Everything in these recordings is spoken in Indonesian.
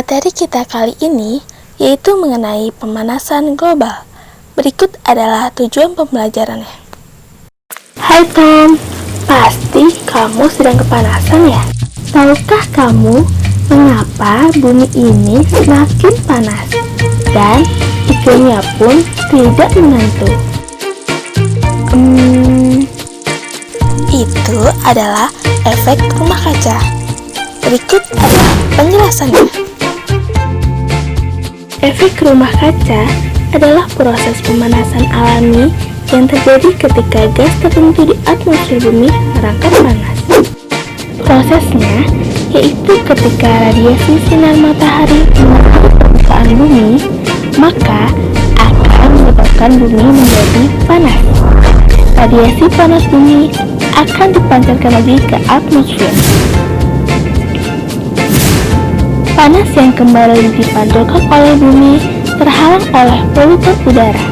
Materi kita kali ini yaitu mengenai pemanasan global. Berikut adalah tujuan pembelajarannya. Hai Tom, pasti kamu sedang kepanasan ya? Tahukah kamu mengapa bumi ini semakin panas dan iklimnya pun tidak menentu? Itu adalah efek rumah kaca. Berikut adalah penjelasannya. Efek rumah kaca adalah proses pemanasan alami yang terjadi ketika gas tertentu di atmosfer bumi merangkap panas. Prosesnya yaitu ketika radiasi sinar matahari mengenai permukaan bumi, maka akan menyebabkan bumi menjadi panas. Radiasi panas bumi akan dipancarkan lagi ke atmosfer. Panas yang kembali dipantulkan oleh bumi terhalang oleh polutan udara,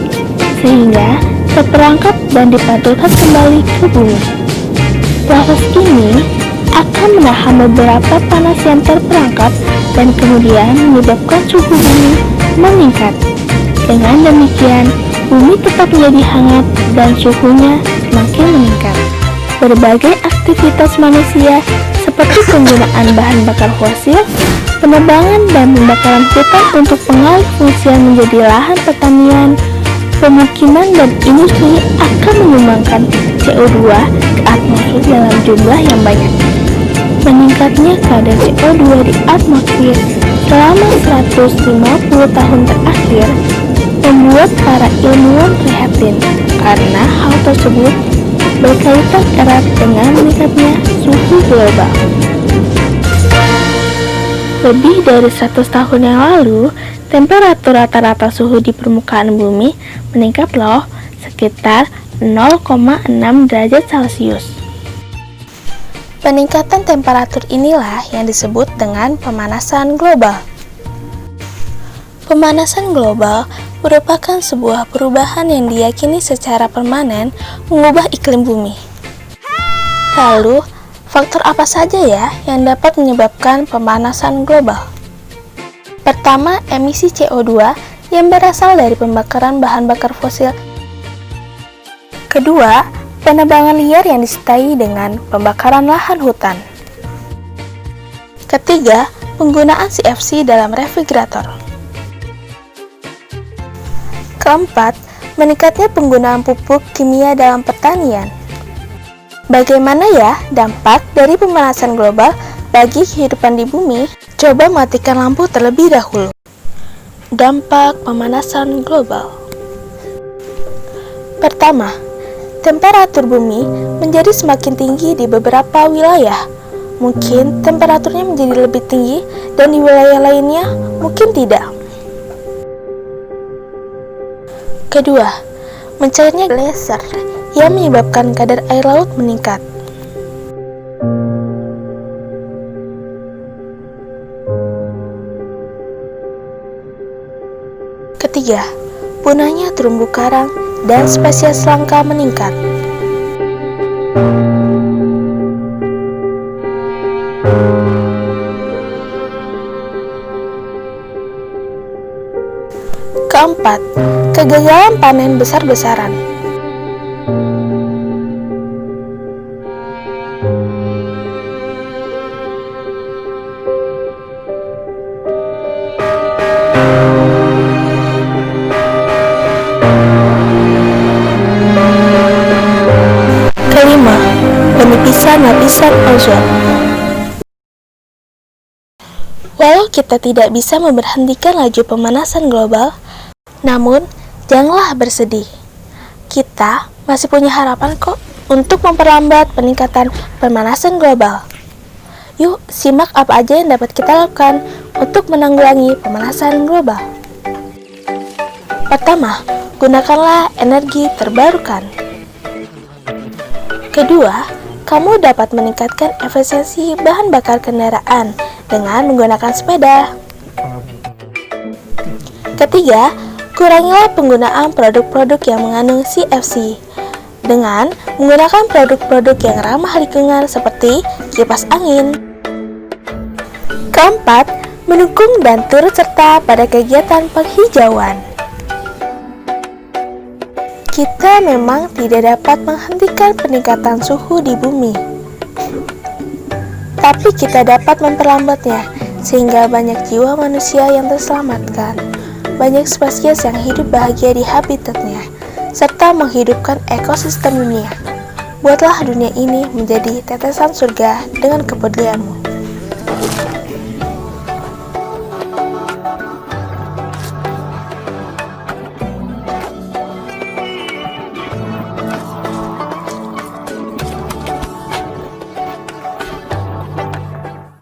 sehingga terperangkap dan dipantulkan kembali ke bumi. Proses ini akan menahan beberapa panas yang terperangkap dan kemudian menyebabkan suhu bumi meningkat. Dengan demikian, bumi tetap menjadi hangat dan suhunya semakin meningkat. Berbagai aktivitas manusia seperti penggunaan bahan bakar fosil, penebangan dan pembakaran hutan untuk pengalih fungsian menjadi lahan pertanian, pemukiman dan industri akan menyumbangkan CO2 ke atmosfer dalam jumlah yang banyak. Meningkatnya kadar CO2 di atmosfer selama 150 tahun terakhir membuat para ilmuwan prihatin karena hal tersebut berkaitan erat dengan meningkatnya suhu global. Lebih dari 100 tahun yang lalu, temperatur rata-rata suhu di permukaan bumi meningkat loh, sekitar 0,6 derajat Celcius. Peningkatan temperatur inilah yang disebut dengan pemanasan global. Pemanasan global merupakan sebuah perubahan yang diyakini secara permanen mengubah iklim bumi. Lalu, faktor apa saja ya yang dapat menyebabkan pemanasan global? Pertama, emisi CO2 yang berasal dari pembakaran bahan bakar fosil. Kedua, penebangan liar yang disertai dengan pembakaran lahan hutan. Ketiga, penggunaan CFC dalam refrigerator. Keempat, meningkatnya penggunaan pupuk kimia dalam pertanian. Bagaimana ya dampak dari pemanasan global bagi kehidupan di bumi? Coba matikan lampu terlebih dahulu. Dampak pemanasan global. Pertama, temperatur bumi menjadi semakin tinggi di beberapa wilayah. Mungkin temperaturnya menjadi lebih tinggi dan di wilayah lainnya mungkin tidak. Kedua, mencairnya gletser yang menyebabkan kadar air laut meningkat. Ketiga, punahnya terumbu karang dan spesies langka meningkat. Keempat, kegagalan panen besar-besaran. Kelima, penipisan lapisan ozon. Walau kita tidak bisa memberhentikan laju pemanasan global, namun janganlah bersedih. Kita masih punya harapan kok untuk memperlambat peningkatan pemanasan global. Yuk, simak apa aja yang dapat kita lakukan untuk menanggulangi pemanasan global. Pertama, gunakanlah energi terbarukan. Kedua, kamu dapat meningkatkan efisiensi bahan bakar kendaraan dengan menggunakan sepeda. Ketiga, kurangilah penggunaan produk-produk yang mengandung CFC dengan menggunakan produk-produk yang ramah lingkungan seperti kipas angin. Keempat, mendukung dan turut serta pada kegiatan penghijauan. Kita memang tidak dapat menghentikan peningkatan suhu di bumi, tapi kita dapat memperlambatnya sehingga banyak jiwa manusia yang terselamatkan, banyak spesies yang hidup bahagia di habitatnya, serta menghidupkan ekosistem dunia. Buatlah dunia ini menjadi tetesan surga dengan kepedulianmu.